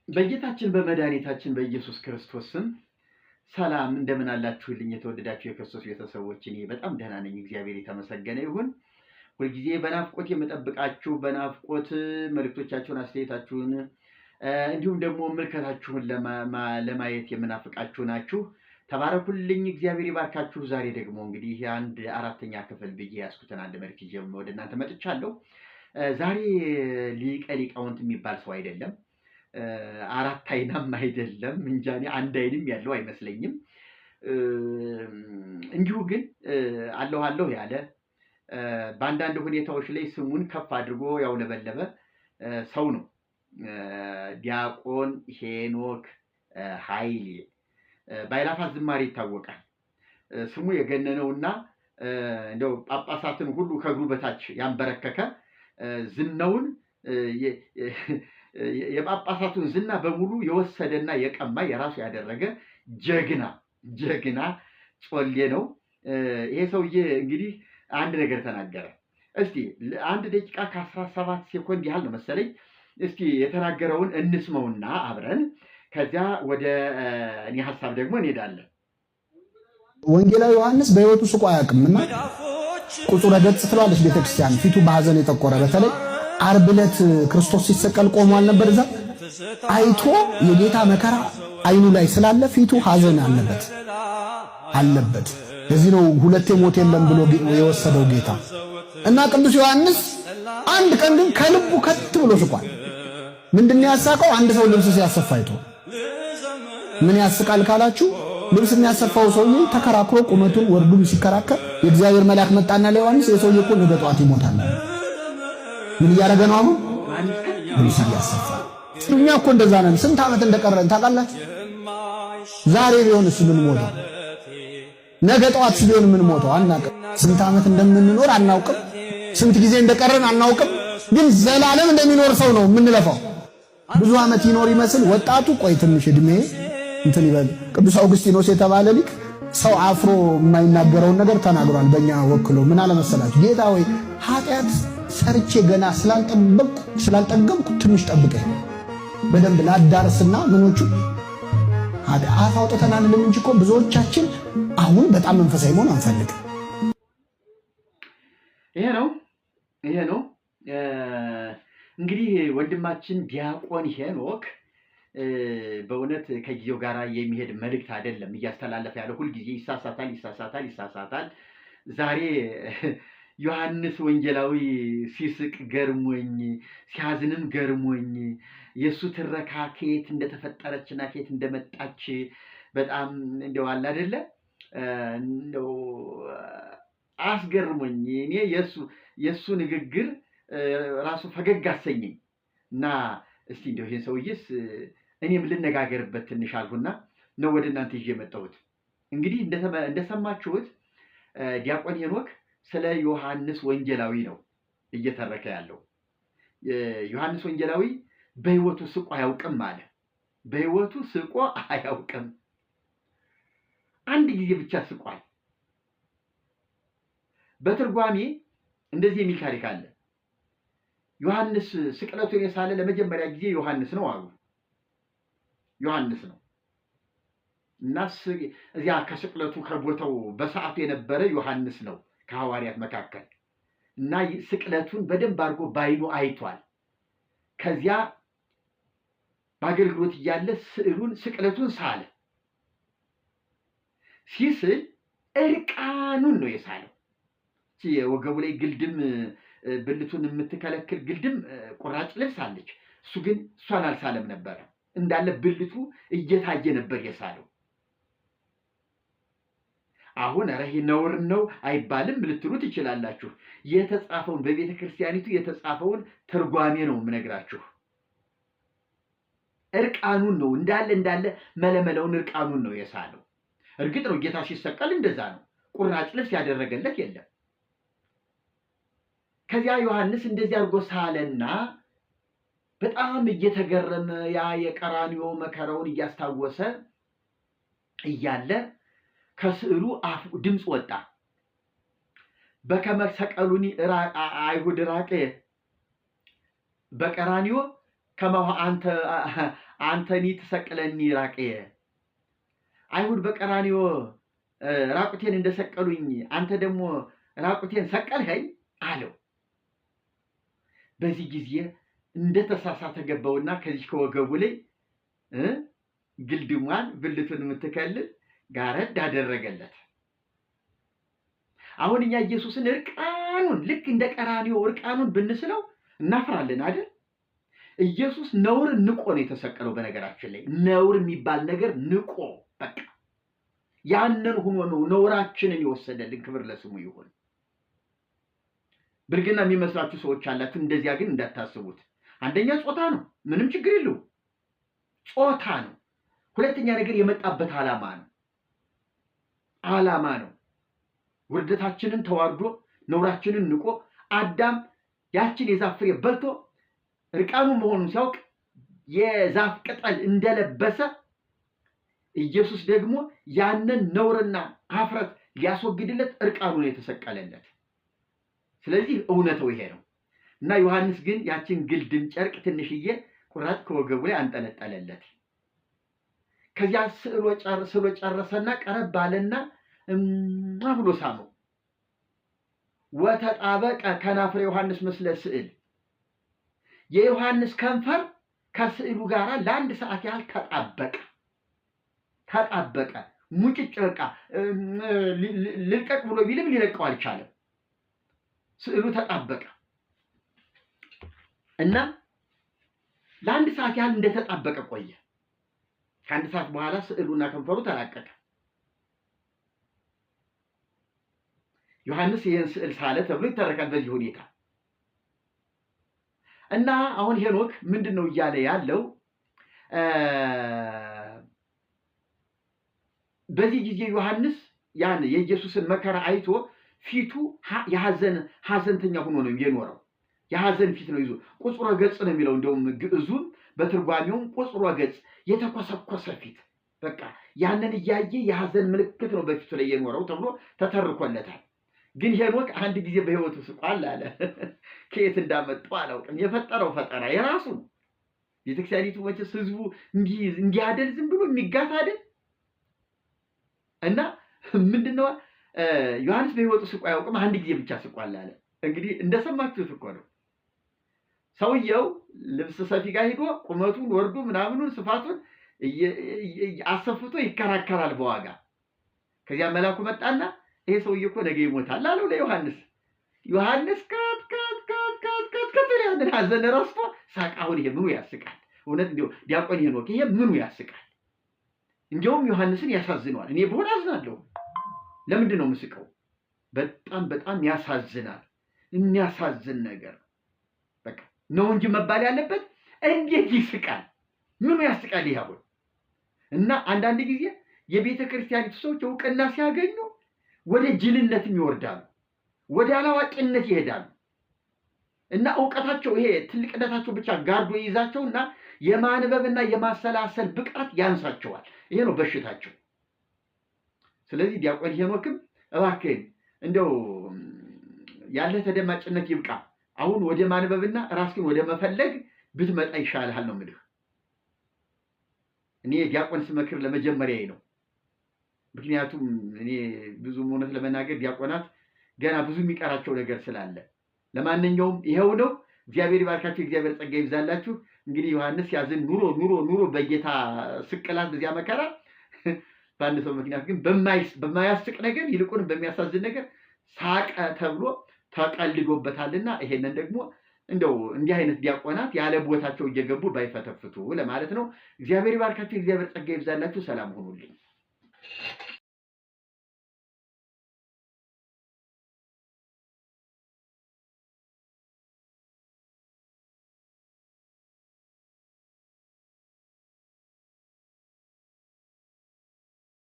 በጌታችን በመድኃኒታችን በኢየሱስ ክርስቶስ ስም ሰላም እንደምን አላችሁልኝ? የተወደዳችሁ የክርስቶስ ቤተሰቦች፣ እኔ በጣም ደህና ነኝ። እግዚአብሔር የተመሰገነ ይሁን። ሁልጊዜ በናፍቆት የምጠብቃችሁ በናፍቆት መልእክቶቻችሁን፣ አስተያየታችሁን እንዲሁም ደግሞ ምልከታችሁን ለማየት የምናፍቃችሁ ናችሁ። ተባረኩልኝ። እግዚአብሔር ይባርካችሁ። ዛሬ ደግሞ እንግዲህ አንድ አራተኛ ክፍል ብዬ ያስኩትን አንድ መልእክት ይዤ ወደ እናንተ መጥቻለሁ። ዛሬ ሊቀ ሊቃውንት የሚባል ሰው አይደለም፣ አራት አይናም አይደለም፣ እንጃ እኔ አንድ አይንም ያለው አይመስለኝም። እንዲሁ ግን አለሁ ያለ በአንዳንድ ሁኔታዎች ላይ ስሙን ከፍ አድርጎ ያውለበለበ ሰው ነው። ዲያቆን ሄኖክ ኃይሌ በአእላፋት ዝማሬ ይታወቃል። ስሙ የገነነውና እንደው ጳጳሳትን ሁሉ ከእግሩ በታች ያንበረከከ ዝናውን የጳጳሳቱን ዝና በሙሉ የወሰደና የቀማ የራሱ ያደረገ ጀግና ጮሌ ነው። ይሄ ሰውዬ እንግዲህ አንድ ነገር ተናገረ። እስቲ አንድ ደቂቃ ከ17 ሴኮንድ ያህል ነው መሰለኝ። እስቲ የተናገረውን እንስመውና አብረን ከዚያ ወደ እኔ ሀሳብ ደግሞ እንሄዳለን። ወንጌላዊ ዮሐንስ በሕይወቱ ስቆ አያውቅምና ቁጹረ ገጽ ትላለች ቤተክርስቲያን። ፊቱ በሐዘን የጠቆረ በተለይ ዓርብ ዕለት ክርስቶስ ሲሰቀል ቆሞ አልነበር? እዛ አይቶ የጌታ መከራ አይኑ ላይ ስላለ ፊቱ ሐዘን አለበት። ለዚህ ነው ሁለቴ ሞት የለም ብሎ የወሰደው ጌታ እና ቅዱስ ዮሐንስ አንድ ቀን ግን ከልቡ ከት ብሎ ስቋል። ምንድነው ያሳቀው? አንድ ሰው ልብስ ሲያሰፋ አይቶ። ምን ያስቃል ካላችሁ ልብስ የሚያሰፋው ሰውዬ ተከራክሮ ቁመቱን ወርዱን ሲከራከር የእግዚአብሔር መልአክ መጣና ለዮሐንስ የሰውዬ እኮ ነገ ጠዋት ይሞታል። ምን እያደረገ ነው አሁን? ልብስ እያሰፋ። እኛ እኮ እንደዛ ነን። ስንት ዓመት እንደቀረን ታውቃላችሁ? ዛሬ ቢሆንስ ምን ሞተው፣ ነገ ጠዋት ቢሆን ምን ሞተው አናውቅም። ስንት ዓመት እንደምንኖር አናውቅም። ስንት ጊዜ እንደቀረን አናውቅም። ግን ዘላለም እንደሚኖር ሰው ነው የምንለፋው። ብዙ ዓመት ይኖር ይመስል ወጣቱ ቆይ ትንሽ እድሜ እንትን ይበል። ቅዱስ አውግስጢኖስ የተባለ ሊቅ ሰው አፍሮ የማይናገረውን ነገር ተናግሯል። በእኛ ወክሎ ምን አለ መሰላችሁ? ጌታ ወይ ኃጢአት ሰርቼ ገና ስላልጠገብኩ ትንሽ ጠብቀኝ፣ በደንብ ላዳርስና ምኖቹ አፍ አውጥተናል እንጂ እኮ ብዙዎቻችን አሁን በጣም መንፈሳዊ መሆን አንፈልግም። ይሄ ነው እንግዲህ ወንድማችን ዲያቆን ሄኖክ በእውነት ከጊዜው ጋር የሚሄድ መልእክት አይደለም እያስተላለፈ ያለው። ሁልጊዜ ይሳሳታል። ዛሬ ዮሐንስ ወንጌላዊ ሲስቅ ገርሞኝ፣ ሲያዝንም ገርሞኝ፣ የእሱ ትረካ ከየት እንደተፈጠረችና ከየት እንደመጣች በጣም እንደው አለ አይደለ እንደው አስገርሞኝ፣ እኔ የእሱ ንግግር ራሱ ፈገግ አሰኘኝ እና እስቲ እንደው ይሄን ሰውዬስ እኔም ልነጋገርበት ትንሽ አልሁና ነው ወደ እናንተ ይዤ የመጣሁት። እንግዲህ እንደሰማችሁት ዲያቆን ሄኖክ ስለ ዮሐንስ ወንጌላዊ ነው እየተረከ ያለው። ዮሐንስ ወንጌላዊ በሕይወቱ ስቆ አያውቅም አለ። በሕይወቱ ስቆ አያውቅም። አንድ ጊዜ ብቻ ስቋል። በትርጓሜ እንደዚህ የሚል ታሪክ አለ። ዮሐንስ ስቅለቱን የሳለ ለመጀመሪያ ጊዜ ዮሐንስ ነው አሉ። ዮሐንስ ነው እና እዚያ ከስቅለቱ ከቦታው በሰዓቱ የነበረ ዮሐንስ ነው ከሐዋርያት መካከል እና ስቅለቱን በደንብ አድርጎ ባይኑ አይቷል። ከዚያ በአገልግሎት እያለ ስቅለቱን ሳለ። ሲስል እርቃኑን ነው የሳለው። የወገቡ ላይ ግልድም ብልቱን የምትከለክል ግልድም ቁራጭ ልብስ አለች። እሱ ግን እሷን አልሳለም ነበረ። እንዳለ ብልቱ እየታየ ነበር የሳለው። አሁን ኧረ ይሄ ነውር ነው አይባልም ልትሉ ትችላላችሁ። የተጻፈውን በቤተ ክርስቲያኒቱ የተጻፈውን ትርጓሜ ነው የምነግራችሁ። እርቃኑን ነው እንዳለ መለመለውን እርቃኑን ነው የሳለው። እርግጥ ነው ጌታ ሲሰቀል እንደዛ ነው። ቁራጭ ልብስ ያደረገለት የለም። ከዚያ ዮሐንስ እንደዚህ አድርጎ ሳለና በጣም እየተገረመ ያ የቀራንዮ መከራውን እያስታወሰ እያለ ከስዕሉ ድምፅ ወጣ። በከመ ሰቀሉኒ አይሁድ ራቄ በቀራንዮ ከመ አንተ አንተኒ ትሰቅለኒ ራቅየ አይሁድ በቀራንዮ ራቁቴን እንደሰቀሉኝ አንተ ደግሞ ራቁቴን ሰቀልኸኝ አለው። በዚህ ጊዜ እንደተሳሳተ ገባውና ከዚህ ከወገቡ ላይ ግልድሟን ብልቱን የምትከልል ጋረድ አደረገለት። አሁን እኛ ኢየሱስን እርቃኑን ልክ እንደ ቀራንዮ እርቃኑን ብንስለው እናፍራለን አይደል? ኢየሱስ ነውር ንቆ ነው የተሰቀለው። በነገራችን ላይ ነውር የሚባል ነገር ንቆ በቃ ያንን ሆኖ ነው ነውራችንን የወሰደልን። ክብር ለስሙ ይሁን። ብልግና የሚመስላችሁ ሰዎች አላችሁ። እንደዚያ ግን እንዳታስቡት። አንደኛ ጾታ ነው፣ ምንም ችግር የለው፣ ጾታ ነው። ሁለተኛ ነገር የመጣበት ዓላማ ነው። ውርደታችንን ተዋርዶ ነውራችንን ንቆ አዳም ያችን የዛፍ ፍሬ በልቶ እርቃኑ መሆኑን ሲያውቅ የዛፍ ቅጠል እንደለበሰ ኢየሱስ ደግሞ ያንን ነውርና ኀፍረት ሊያስወግድለት እርቃኑን የተሰቀለለት። ስለዚህ እውነታው ይሄ ነው እና ዮሐንስ ግን ያችን ግልድም ጨርቅ ትንሽዬ ቁራጭ ከወገቡ ላይ አንጠለጠለለት። ከዚያ ስዕሎ ጨረሰና ቀረብ ባለና ብሎ ሳመው። ወተጣበቀ ከናፍረ ዮሐንስ ምስለ ስዕል የዮሐንስ ከንፈር ከስዕሉ ጋር ለአንድ ሰዓት ያህል ተጣበቀ። ሙጭጭ በቃ ልልቀቅ ብሎ ቢልም ሊለቀው አልቻለም። ስዕሉ ተጣበቀ እና ለአንድ ሰዓት ያህል እንደተጣበቀ ቆየ። ከአንድ ሰዓት በኋላ ስዕሉና ከንፈሩ ተላቀቀ። ዮሐንስ ይህን ስዕል ሳለ ተብሎ ይተረካል በዚህ ሁኔታ እና አሁን ሄኖክ ምንድን ነው እያለ ያለው? በዚህ ጊዜ ዮሐንስ ያን የኢየሱስን መከራ አይቶ ፊቱ ሐዘንተኛ ሆኖ ነው የኖረው። የሐዘን ፊት ነው ይዞ ቁጽሮ ገጽ ነው የሚለው እንደውም ግዕዙም በትርጓሜውም ቁጽሮ ገጽ የተኮሰኮሰ ፊት በቃ ያንን እያየ የሐዘን ምልክት ነው በፊቱ ላይ የኖረው ተብሎ ተተርኮለታል። ግን ሄኖክ አንድ ጊዜ በሕይወቱ ስቋል አለ። ከየት እንዳመጣው አላውቅም። የፈጠረው ፈጠራ የራሱ ቤተክርስቲያኒቱ መቼስ ህዝቡ እንዲያደል ዝም ብሎ የሚጋት አይደል እና ምንድነው ዮሐንስ በሕይወቱ ስቋ አያውቅም። አንድ ጊዜ ብቻ ስቋል አለ። እንግዲህ እንደሰማችሁት እኮ ነው። ሰውየው ልብስ ሰፊ ጋር ሄዶ ቁመቱን ወርዱ ምናምኑን ስፋቱን አሰፍቶ ይከራከራል በዋጋ። ከዚያ መላኩ መጣና ይሄ ሰውዬ እኮ ነገ ይሞታል አለው ለዮሐንስ። ዮሐንስ ያንን ሐዘን ረስቶ ሳቅ። አሁን ይሄ ምኑ ያስቃል? እውነት እንዲያው ዲያቆን ሄኖክ ይሄ ምኑ ያስቃል? እንዲያውም ዮሐንስን ያሳዝነዋል። እኔ በሆነ አዝናለሁ። ለምንድን ነው የምስቀው? በጣም ያሳዝናል። የሚያሳዝን ነገር በቃ ነው እንጂ መባል ያለበት እንዴት ይስቃል? ምኑ ያስቃል? ይሄ አሁን እና አንዳንድ ጊዜ የቤተ ክርስቲያኒቱ ሰዎች እውቅና ሲያገኙ ወደ ጅልነትም ይወርዳሉ፣ ወደ አላዋቂነት ይሄዳሉ እና እውቀታቸው ይሄ ትልቅነታቸው ብቻ ጋርዶ ይይዛቸውና የማንበብና የማሰላሰል ብቃት ያንሳቸዋል። ይሄ ነው በሽታቸው። ስለዚህ ዲያቆን ሄኖክም እባክህን እንደው ያለ ተደማጭነት ይብቃ። አሁን ወደ ማንበብና ራስህን ወደ መፈለግ ብትመጣ ይሻልሃል ነው የምልህ። እኔ ዲያቆን ስመክር ለመጀመሪያዬ ነው። ምክንያቱም እኔ ብዙ እውነት ለመናገር ዲያቆናት ገና ብዙ የሚቀራቸው ነገር ስላለ፣ ለማንኛውም ይሄው ነው። እግዚአብሔር ይባርካችሁ፣ እግዚአብሔር ጸጋ ይብዛላችሁ። እንግዲህ ዮሐንስ ያዝን ኑሮ በጌታ ስቅላት በዚያ መከራ በአንድ ሰው ምክንያት ግን በማያስቅ ነገር ይልቁንም በሚያሳዝን ነገር ሳቀ ተብሎ ተቀልዶበታልና ይሄንን ደግሞ እንደው እንዲህ አይነት ዲያቆናት ያለ ቦታቸው እየገቡ ባይፈተፍቱ ለማለት ነው። እግዚአብሔር ይባርካችሁ፣ እግዚአብሔር ጸጋ ይብዛላችሁ። ሰላም ሁኑልኝ።